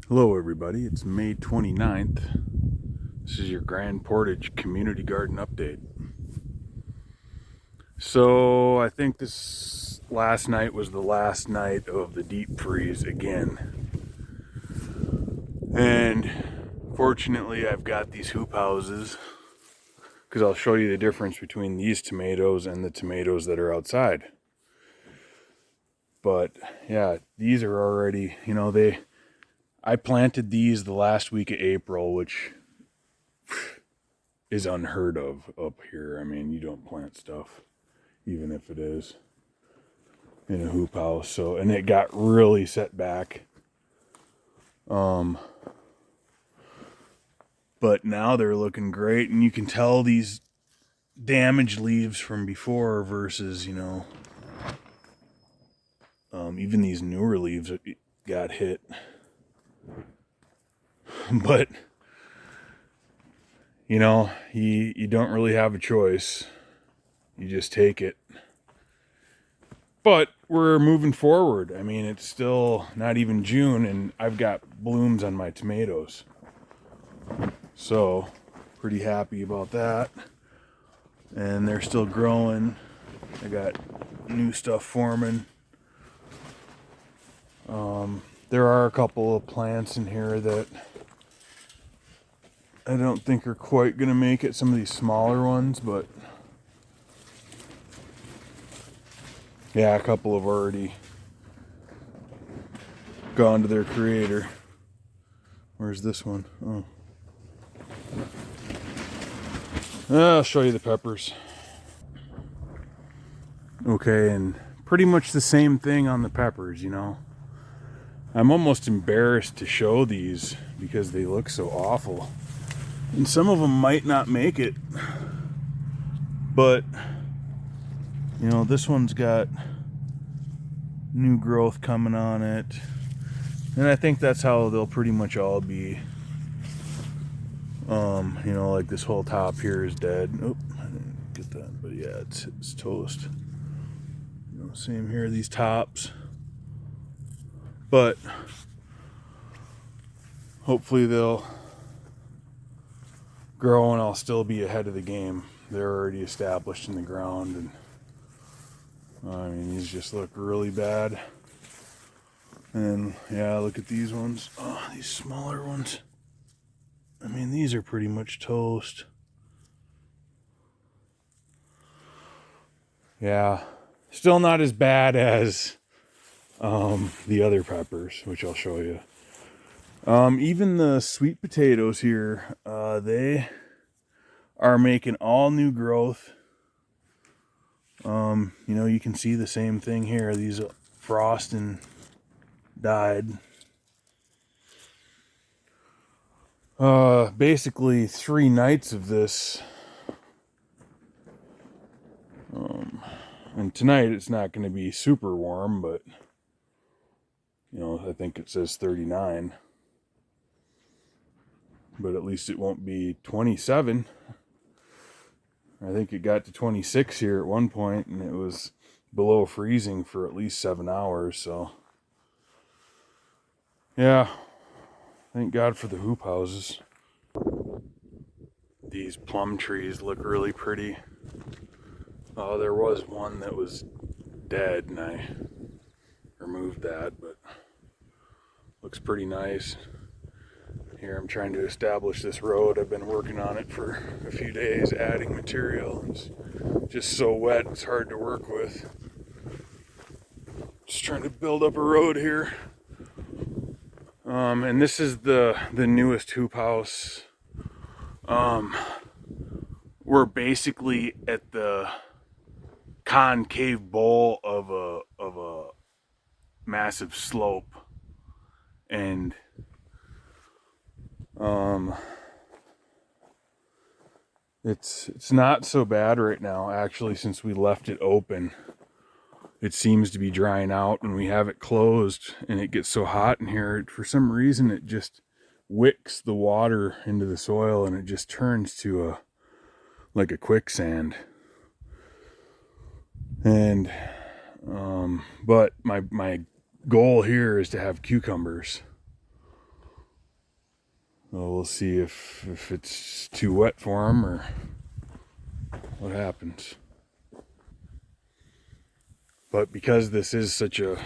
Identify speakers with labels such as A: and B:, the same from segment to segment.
A: Hello everybody, it's May 29th. This is your Grand Portage Community Garden Update. So I think this last night was the last night of the deep freeze again. And fortunately I've got these hoop houses because I'll show you the difference between these tomatoes and the tomatoes that are outside. But yeah, these are already, I planted these the last week of April, which is unheard of up here. I mean, you don't plant stuff, even if it is in a hoop house. So, and it got really set back. But now they're looking great, and you can tell these damaged leaves from before versus, even these newer leaves got hit. But you don't really have a choice. You just take it. But we're moving forward. I mean, it's still not even June, and I've got blooms on my tomatoes. So, pretty happy about that. And they're still growing. I got new stuff forming. There are a couple of plants in here that I don't think are quite going to make it. Some of these smaller ones, but yeah, a couple have already gone to their creator. Where's this one? Oh. I'll show you the peppers. Okay, and pretty much the same thing on the peppers, I'm almost embarrassed to show these because they look so awful. And some of them might not make it. But, this one's got new growth coming on it. And I think that's how they'll pretty much all be. Like this whole top here is dead. Oop, I didn't get that, but yeah, it's toast. Same here, these tops. But hopefully they'll grow and I'll still be ahead of the game. They're already established in the ground, and I mean, these just look really bad. And yeah, look at these ones. Oh, these smaller ones. I mean, these are pretty much toast. Yeah, still not as bad as the other peppers, which I'll show you. Even the sweet potatoes here, they are making all new growth. You can see the same thing here. These frost and died. Basically 3 nights of this. And tonight it's not going to be super warm, but I think it says 39. But at least it won't be 27. I think it got to 26 here at one point, and it was below freezing for at least 7 hours. So yeah, thank God for the hoop houses. These plum trees look really pretty. There was one that was dead, and I removed that, but looks pretty nice. Here I'm trying to establish this road. I've been working on it for a few days, adding material. It's just so wet, it's hard to work with. Just trying to build up a road here. And this is the newest hoop house. We're basically at the concave bowl of a massive slope, and it's not so bad right now, actually. Since we left it open, it seems to be drying out, and we have it closed, and it gets so hot in here, for some reason it just wicks the water into the soil, and it just turns to like a quicksand. And but my goal here is to have cucumbers. Well, we'll see if it's too wet for them or what happens. But because this is such a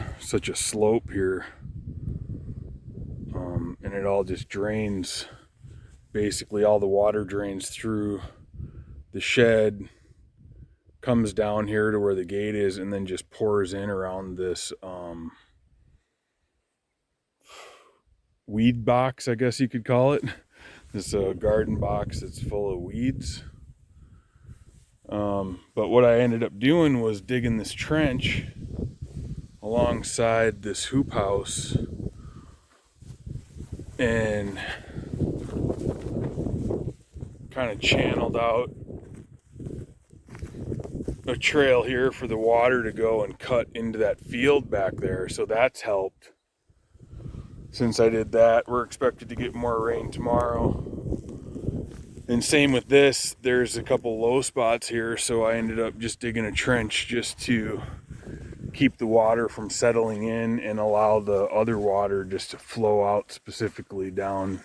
A: slope here, and it all just drains, basically all the water drains through the shed, comes down here to where the gate is, and then just pours in around this weed box, I guess you could call it. This garden box that's full of weeds. But what I ended up doing was digging this trench alongside this hoop house and kind of channeled out a trail here for the water to go and cut into that field back there. So that's helped. Since I did that, we're expected to get more rain tomorrow. And same with this, there's a couple low spots here, so I ended up just digging a trench just to keep the water from settling in and allow the other water just to flow out specifically down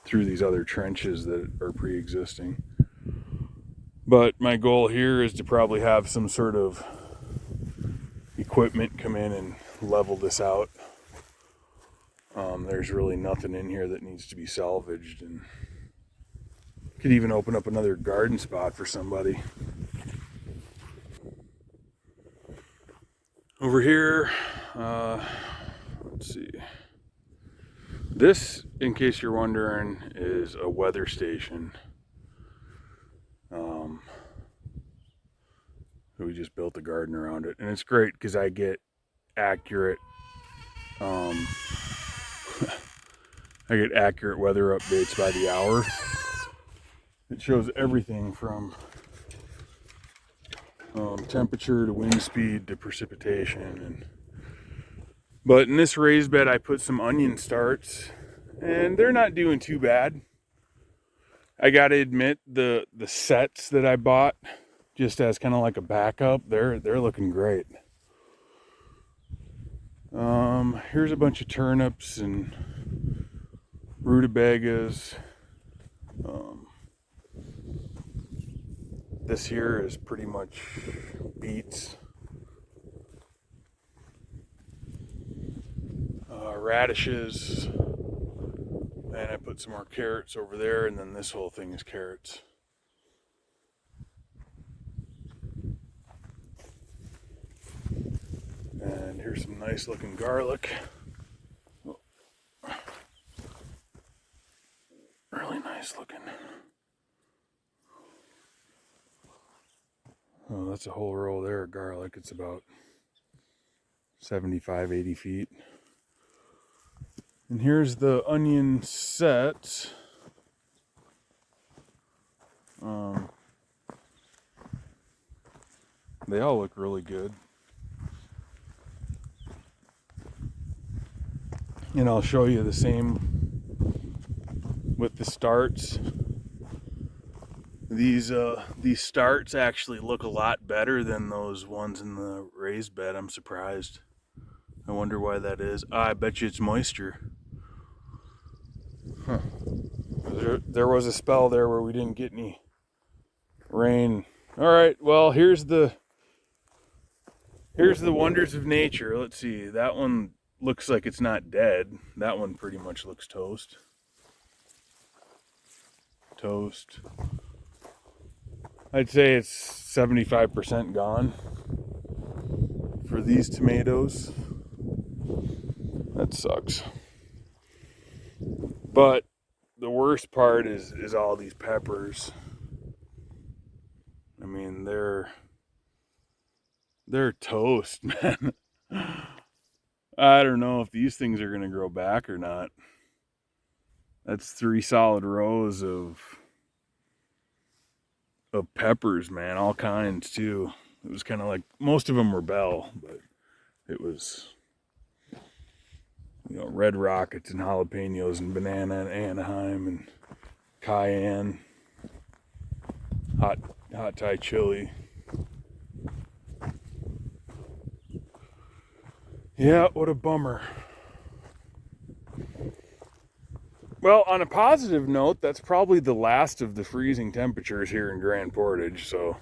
A: through these other trenches that are pre-existing. But my goal here is to probably have some sort of equipment come in and level this out. There's really nothing in here that needs to be salvaged, and could even open up another garden spot for somebody. Over here, let's see. This, in case you're wondering, is a weather station. We just built a garden around it, and it's great because I get accurate weather updates by the hour. It shows everything from temperature to wind speed to precipitation. But in this raised bed I put some onion starts, and they're not doing too bad. I gotta admit, the sets that I bought just as kind of like a backup, they're looking great. Here's a bunch of turnips and rutabagas. This here is pretty much beets. Radishes. And I put some more carrots over there, and then this whole thing is carrots. And here's some nice looking garlic. Really nice looking. Oh, that's a whole row there of garlic. It's about 75, 80 feet. And here's the onion set. They all look really good. And I'll show you the same with the starts. These starts actually look a lot better than those ones in the raised bed. I'm surprised. I wonder why that is. I bet you it's moisture. Huh. There was a spell there where we didn't get any rain. All right, well, here's the wonders of nature. Let's see. That one looks like it's not dead. That one pretty much looks toast. Toast. I'd say it's 75% gone for these tomatoes. That sucks. But the worst part is all these peppers. I mean, they're toast, man. I don't know if these things are gonna grow back or not. That's 3 solid rows of peppers, man, all kinds too. It was kind of like, most of them were bell, but it was, you know, red rockets and jalapenos and banana and Anaheim and cayenne, hot Thai chili. Yeah, what a bummer. Well, on a positive note, that's probably the last of the freezing temperatures here in Grand Portage, so